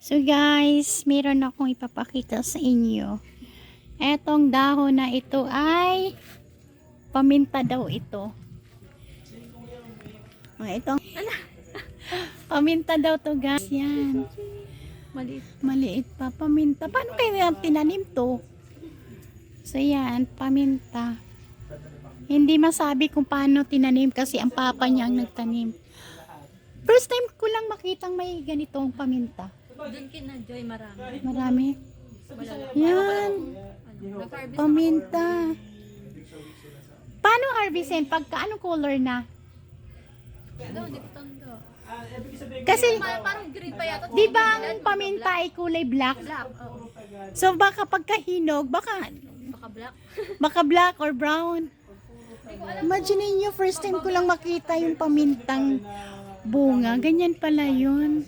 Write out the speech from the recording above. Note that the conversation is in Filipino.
So guys, meron akong ipapakita sa inyo. Etong dahon na ito ay paminta daw ito. Itong paminta daw to guys. Yan. Maliit pa. Paminta. Paano kayo tinanim to? So yan, paminta. Hindi masabi kung paano tinanim kasi ang papa niya ang nagtanim. First time ko lang makitang may ganitong paminta. Doon kina Joy marami. Marami. Malala. Yan. Nag-harvest Paminta. Paano harvestin? Pagka anong color na? daw, di ko tondo. Kasi, Parang green pa yata. di ba ang paminta ay kulay black? Black, oo. So, baka pagkahinog, baka Baka black. black or brown. Imagine niyo, first time ko lang makita yung pamintang bunga. Ganyan pala yun.